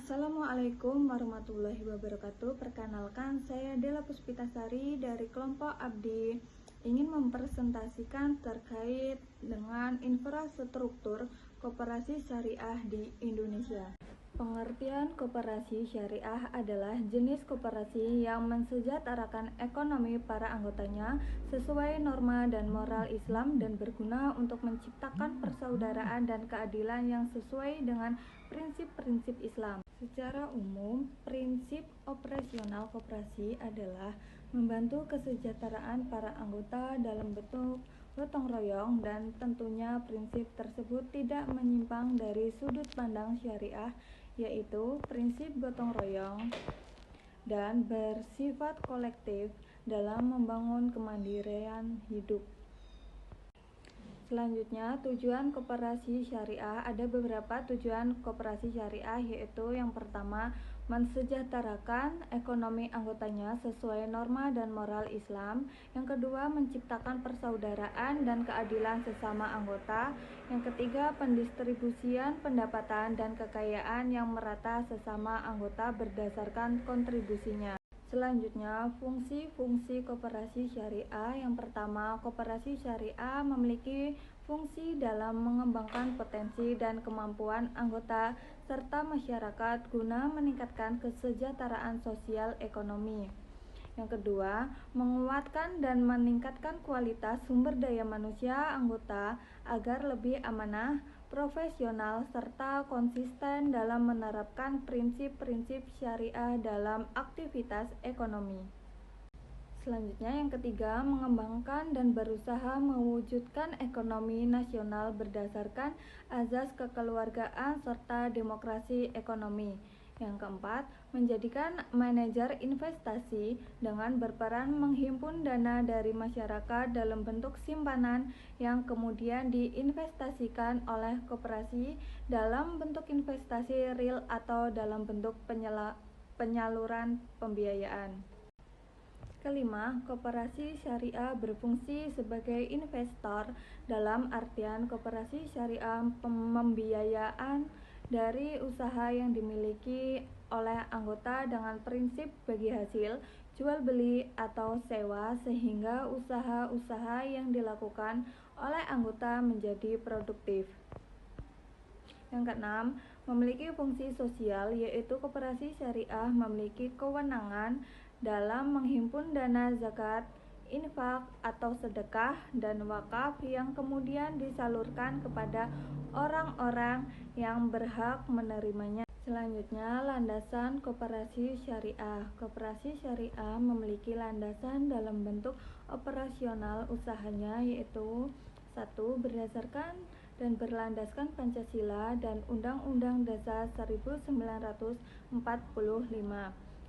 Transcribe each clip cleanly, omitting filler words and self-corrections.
Assalamualaikum warahmatullahi wabarakatuh. Perkenalkan, saya Dela Puspitasari dari kelompok Abdi. Ingin mempresentasikan terkait dengan infrastruktur koperasi syariah di Indonesia. Pengertian koperasi syariah adalah jenis koperasi yang mensejahterakan ekonomi para anggotanya sesuai norma dan moral Islam dan berguna untuk menciptakan persaudaraan dan keadilan yang sesuai dengan prinsip-prinsip Islam. Secara umum, prinsip operasional koperasi adalah membantu kesejahteraan para anggota dalam bentuk gotong royong, dan tentunya prinsip tersebut tidak menyimpang dari sudut pandang syariah, yaitu prinsip gotong royong dan bersifat kolektif dalam membangun kemandirian hidup. Selanjutnya, tujuan koperasi syariah. Ada beberapa tujuan koperasi syariah, yaitu yang pertama, mensejahterakan ekonomi anggotanya sesuai norma dan moral Islam. Yang kedua, menciptakan persaudaraan dan keadilan sesama anggota. Yang ketiga, pendistribusian pendapatan dan kekayaan yang merata sesama anggota berdasarkan kontribusinya. Selanjutnya, fungsi-fungsi koperasi syariah. Yang pertama, koperasi syariah memiliki fungsi dalam mengembangkan potensi dan kemampuan anggota serta masyarakat guna meningkatkan kesejahteraan sosial ekonomi. Yang kedua, menguatkan dan meningkatkan kualitas sumber daya manusia anggota agar lebih amanah, profesional, serta konsisten dalam menerapkan prinsip-prinsip syariah dalam aktivitas ekonomi. Selanjutnya, yang ketiga, mengembangkan dan berusaha mewujudkan ekonomi nasional berdasarkan azas kekeluargaan serta demokrasi ekonomi. Yang keempat, menjadikan manajer investasi dengan berperan menghimpun dana dari masyarakat dalam bentuk simpanan yang kemudian diinvestasikan oleh koperasi dalam bentuk investasi real atau dalam bentuk penyaluran pembiayaan. Kelima, koperasi syariah berfungsi sebagai investor dalam artian koperasi syariah pembiayaan dari usaha yang dimiliki oleh anggota dengan prinsip bagi hasil, jual beli atau sewa, sehingga usaha-usaha yang dilakukan oleh anggota menjadi produktif. Yang keenam, memiliki fungsi sosial, yaitu koperasi syariah memiliki kewenangan dalam menghimpun dana zakat, infak atau sedekah dan wakaf yang kemudian disalurkan kepada orang-orang yang berhak menerimanya. Selanjutnya, landasan koperasi syariah. Koperasi syariah memiliki landasan dalam bentuk operasional usahanya, yaitu 1. Berdasarkan dan berlandaskan Pancasila dan Undang-Undang Dasar 1945.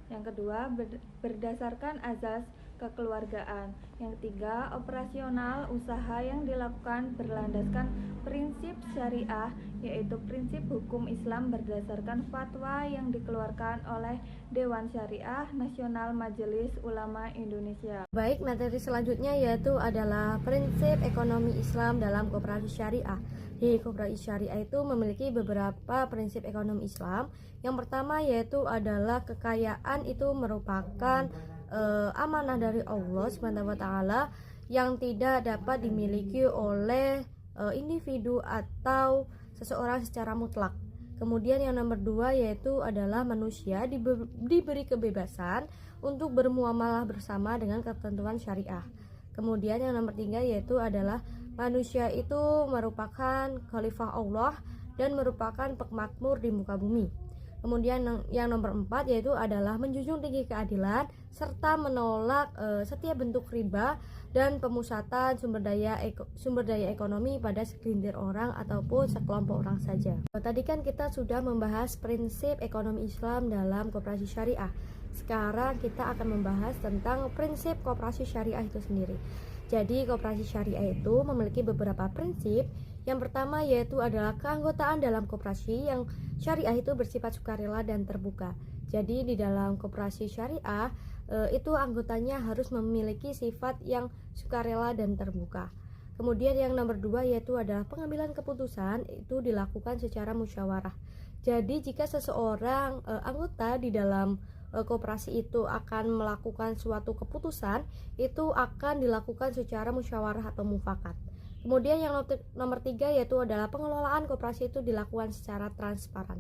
Yang kedua, berdasarkan azas kekeluargaan. Yang ketiga, operasional usaha yang dilakukan berlandaskan prinsip syariah, yaitu prinsip hukum Islam berdasarkan fatwa yang dikeluarkan oleh Dewan Syariah Nasional Majelis Ulama Indonesia. Baik, materi selanjutnya yaitu adalah prinsip ekonomi Islam dalam koperasi syariah. Di koperasi syariah itu memiliki beberapa prinsip ekonomi Islam. Yang pertama yaitu adalah kekayaan itu merupakan amanah dari Allah SWT yang tidak dapat dimiliki oleh individu atau seseorang secara mutlak. Kemudian yang nomor 2 yaitu adalah manusia diberi kebebasan untuk bermuamalah bersama dengan ketentuan syariah. Kemudian yang nomor 3 yaitu adalah manusia itu merupakan khalifah Allah dan merupakan pemakmur di muka bumi. Kemudian yang nomor 4 yaitu adalah menjunjung tinggi keadilan serta menolak setiap bentuk riba dan pemusatan sumber daya ekonomi pada segelintir orang ataupun sekelompok orang saja. Tadi kan kita sudah membahas prinsip ekonomi Islam dalam koperasi syariah. Sekarang kita akan membahas tentang prinsip koperasi syariah itu sendiri. Jadi koperasi syariah itu memiliki beberapa prinsip. Yang pertama yaitu adalah keanggotaan dalam koperasi yang syariah itu bersifat sukarela dan terbuka. Jadi di dalam koperasi syariah itu anggotanya harus memiliki sifat yang sukarela dan terbuka. Kemudian yang nomor 2 yaitu adalah pengambilan keputusan itu dilakukan secara musyawarah. Jadi jika seseorang anggota di dalam koperasi itu akan melakukan suatu keputusan, itu akan dilakukan secara musyawarah atau mufakat. Kemudian yang nomor 3 yaitu adalah pengelolaan koperasi itu dilakukan secara transparan.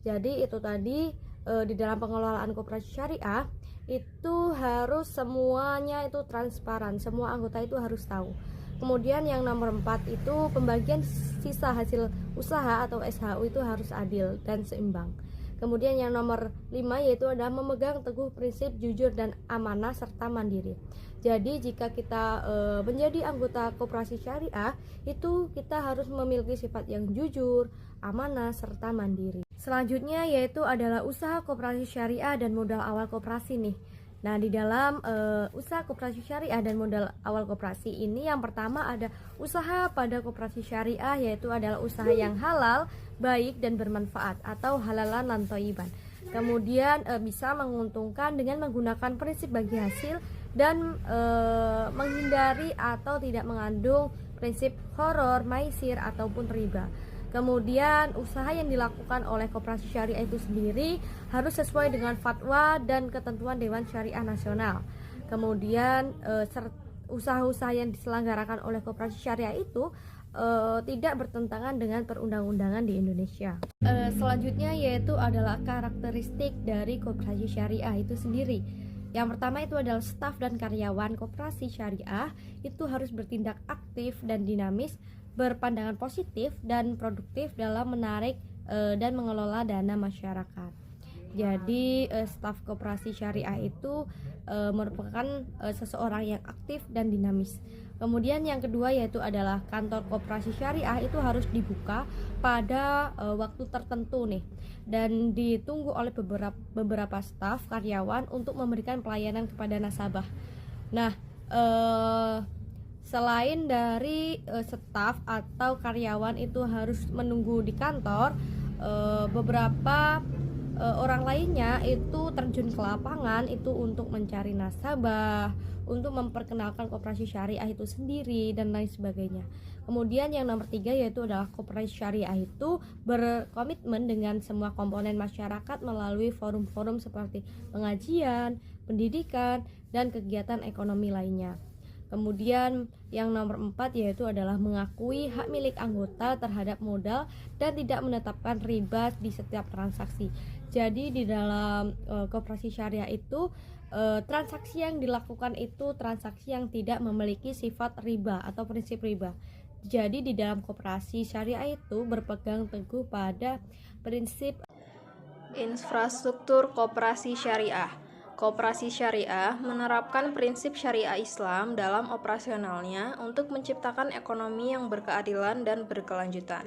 Jadi itu tadi di dalam pengelolaan koperasi syariah itu harus semuanya itu transparan, semua anggota itu harus tahu. Kemudian yang nomor 4 itu pembagian sisa hasil usaha atau SHU itu harus adil dan seimbang. Kemudian yang nomor 5 yaitu adalah memegang teguh prinsip jujur dan amanah serta mandiri. Jadi jika kita menjadi anggota koperasi syariah, itu kita harus memiliki sifat yang jujur, amanah serta mandiri. Selanjutnya yaitu adalah usaha koperasi syariah dan modal awal koperasi nih. Nah, di dalam usaha koperasi syariah dan modal awal koperasi ini yang pertama ada usaha pada koperasi syariah, yaitu adalah usaha yang halal, baik dan bermanfaat atau halalan lan thayyiban. Kemudian bisa menguntungkan dengan menggunakan prinsip bagi hasil dan menghindari atau tidak mengandung prinsip horor, maisir ataupun riba. Kemudian usaha yang dilakukan oleh koperasi syariah itu sendiri harus sesuai dengan fatwa dan ketentuan Dewan Syariah Nasional. Kemudian usaha-usaha yang diselenggarakan oleh koperasi syariah itu tidak bertentangan dengan perundang-undangan di Indonesia. Selanjutnya yaitu adalah karakteristik dari koperasi syariah itu sendiri. Yang pertama itu adalah staf dan karyawan koperasi syariah itu harus bertindak aktif dan dinamis, berpandangan positif dan produktif dalam menarik dan mengelola dana masyarakat. Jadi staf koperasi syariah itu merupakan seseorang yang aktif dan dinamis. Kemudian yang kedua yaitu adalah kantor koperasi syariah itu harus dibuka pada waktu tertentu nih, dan ditunggu oleh beberapa staf karyawan untuk memberikan pelayanan kepada nasabah. Nah, selain dari staf atau karyawan itu harus menunggu di kantor, beberapa orang lainnya itu terjun ke lapangan itu untuk mencari nasabah, untuk memperkenalkan koperasi syariah itu sendiri dan lain sebagainya. Kemudian yang nomor 3 yaitu adalah koperasi syariah itu berkomitmen dengan semua komponen masyarakat melalui forum-forum seperti pengajian, pendidikan, dan kegiatan ekonomi lainnya. Kemudian yang nomor 4 yaitu adalah mengakui hak milik anggota terhadap modal dan tidak menetapkan riba di setiap transaksi. Jadi di dalam koperasi syariah itu transaksi yang dilakukan itu transaksi yang tidak memiliki sifat riba atau prinsip riba. Jadi di dalam koperasi syariah itu berpegang teguh pada prinsip infrastruktur koperasi syariah. Koperasi syariah menerapkan prinsip syariah Islam dalam operasionalnya untuk menciptakan ekonomi yang berkeadilan dan berkelanjutan.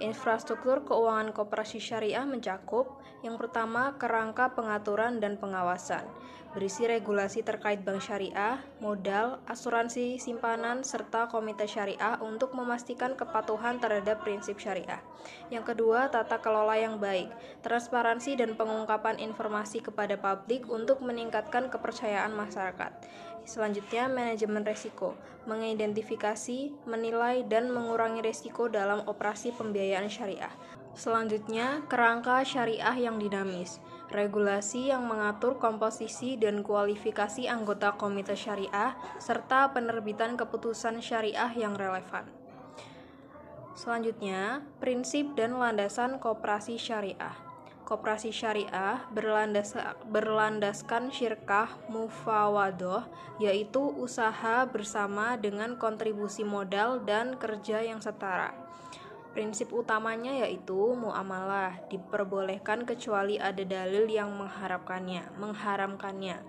Infrastruktur keuangan koperasi syariah mencakup yang pertama kerangka pengaturan dan pengawasan, berisi regulasi terkait bank syariah, modal, asuransi simpanan, serta komite syariah untuk memastikan kepatuhan terhadap prinsip syariah. Yang kedua, tata kelola yang baik, transparansi dan pengungkapan informasi kepada publik untuk meningkatkan kepercayaan masyarakat. Selanjutnya, manajemen risiko, mengidentifikasi, menilai, dan mengurangi risiko dalam operasi pembiayaan syariah. Selanjutnya, kerangka syariah yang dinamis, regulasi yang mengatur komposisi dan kualifikasi anggota komite syariah, serta penerbitan keputusan syariah yang relevan. Selanjutnya, prinsip dan landasan koperasi syariah. Koperasi syariah berlandaskan syirkah mufawadoh, yaitu usaha bersama dengan kontribusi modal dan kerja yang setara. Prinsip utamanya yaitu muamalah, diperbolehkan kecuali ada dalil yang mengharamkannya.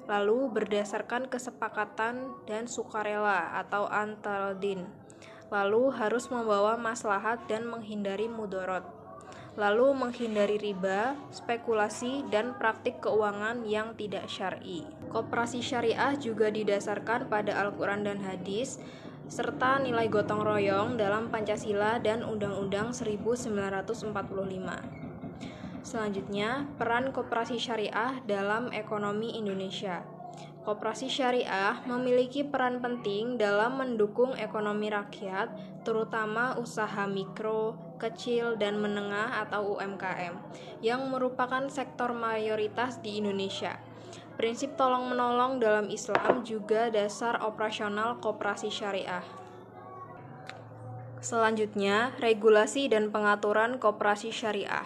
Lalu berdasarkan kesepakatan dan sukarela atau antaradin. Lalu harus membawa maslahat dan menghindari mudorot. Lalu menghindari riba, spekulasi, dan praktik keuangan yang tidak syar'i. Koperasi syariah juga didasarkan pada Al-Quran dan hadis, serta nilai gotong royong dalam Pancasila dan Undang-Undang 1945. Selanjutnya, peran koperasi syariah dalam ekonomi Indonesia. Koperasi syariah memiliki peran penting dalam mendukung ekonomi rakyat, terutama usaha mikro, kecil, dan menengah atau UMKM, yang merupakan sektor mayoritas di Indonesia. Prinsip tolong-menolong dalam Islam juga dasar operasional koperasi syariah. Selanjutnya, regulasi dan pengaturan koperasi syariah.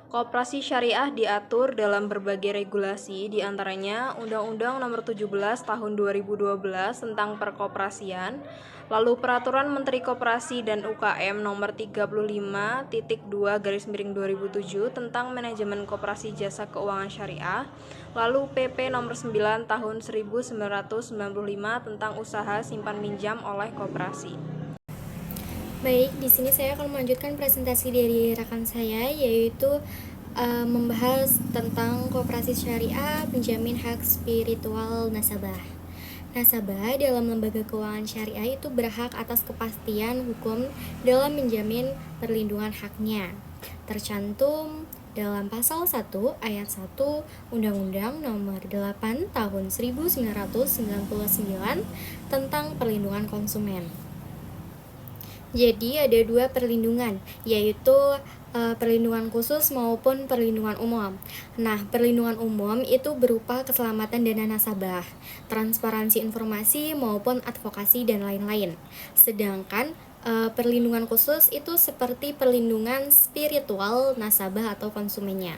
Koperasi syariah diatur dalam berbagai regulasi, diantaranya Undang-Undang Nomor 17 Tahun 2012 tentang Perkoperasian, lalu Peraturan Menteri Koperasi dan UKM Nomor 35.2/2007 tentang Manajemen Koperasi Jasa Keuangan Syariah, lalu PP Nomor 9 Tahun 1995 tentang Usaha Simpan Pinjam oleh Koperasi. Baik, di sini saya akan melanjutkan presentasi dari rekan saya, yaitu membahas tentang koperasi syariah penjamin hak spiritual nasabah. Nasabah dalam lembaga keuangan syariah itu berhak atas kepastian hukum dalam menjamin perlindungan haknya. Tercantum dalam pasal 1 ayat 1 Undang-Undang Nomor 8 Tahun 1999 tentang perlindungan konsumen. Jadi ada dua perlindungan, yaitu perlindungan khusus maupun perlindungan umum. Nah, perlindungan umum itu berupa keselamatan dana nasabah, transparansi informasi maupun advokasi dan lain-lain. Sedangkan perlindungan khusus itu seperti perlindungan spiritual nasabah atau konsumennya.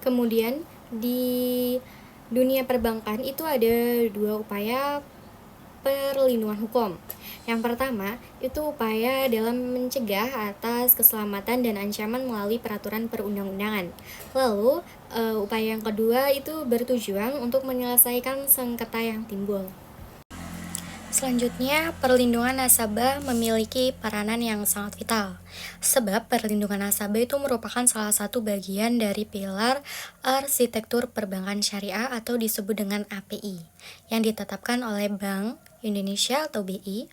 Kemudian di dunia perbankan itu ada dua upaya perlindungan hukum. Yang pertama, itu upaya dalam mencegah atas keselamatan dan ancaman melalui peraturan perundang-undangan. Lalu, upaya yang kedua itu bertujuan untuk menyelesaikan sengketa yang timbul. Selanjutnya, perlindungan nasabah memiliki peranan yang sangat vital. Sebab perlindungan nasabah itu merupakan salah satu bagian dari pilar arsitektur perbankan syariah atau disebut dengan API, yang ditetapkan oleh Bank Indonesia atau BI.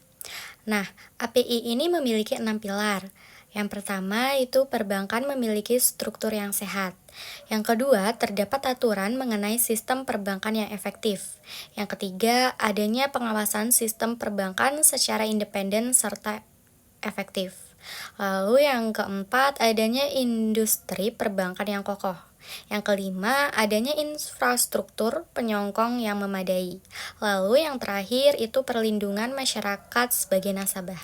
Nah, API ini memiliki 6 pilar. Yang pertama itu perbankan memiliki struktur yang sehat. Yang kedua, terdapat aturan mengenai sistem perbankan yang efektif. Yang ketiga, adanya pengawasan sistem perbankan secara independen serta efektif. Lalu yang keempat, adanya industri perbankan yang kokoh. Yang kelima, adanya infrastruktur penyokong yang memadai. Lalu yang terakhir itu perlindungan masyarakat sebagai nasabah.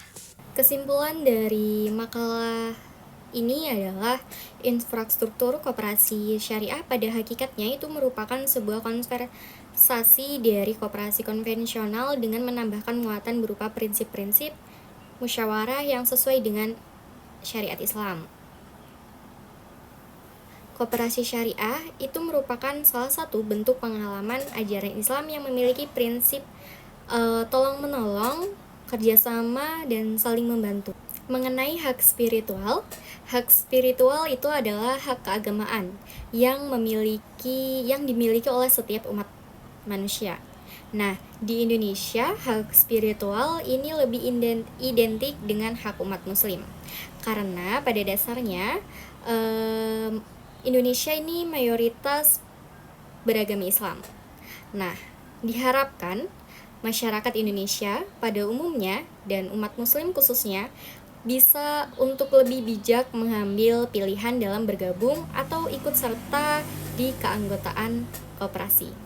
Kesimpulan dari makalah ini adalah infrastruktur koperasi syariah pada hakikatnya itu merupakan sebuah konversasi dari koperasi konvensional dengan menambahkan muatan berupa prinsip-prinsip musyawarah yang sesuai dengan syariat Islam. Koperasi syariah itu merupakan salah satu bentuk pengalaman ajaran Islam yang memiliki prinsip tolong-menolong, kerjasama, dan saling membantu. Mengenai hak spiritual itu adalah hak keagamaan yang dimiliki oleh setiap umat manusia. Nah, di Indonesia, hak spiritual ini lebih identik dengan hak umat muslim. Karena pada dasarnya, Indonesia ini mayoritas beragama Islam. Nah, diharapkan masyarakat Indonesia pada umumnya dan umat muslim khususnya bisa untuk lebih bijak mengambil pilihan dalam bergabung atau ikut serta di keanggotaan koperasi.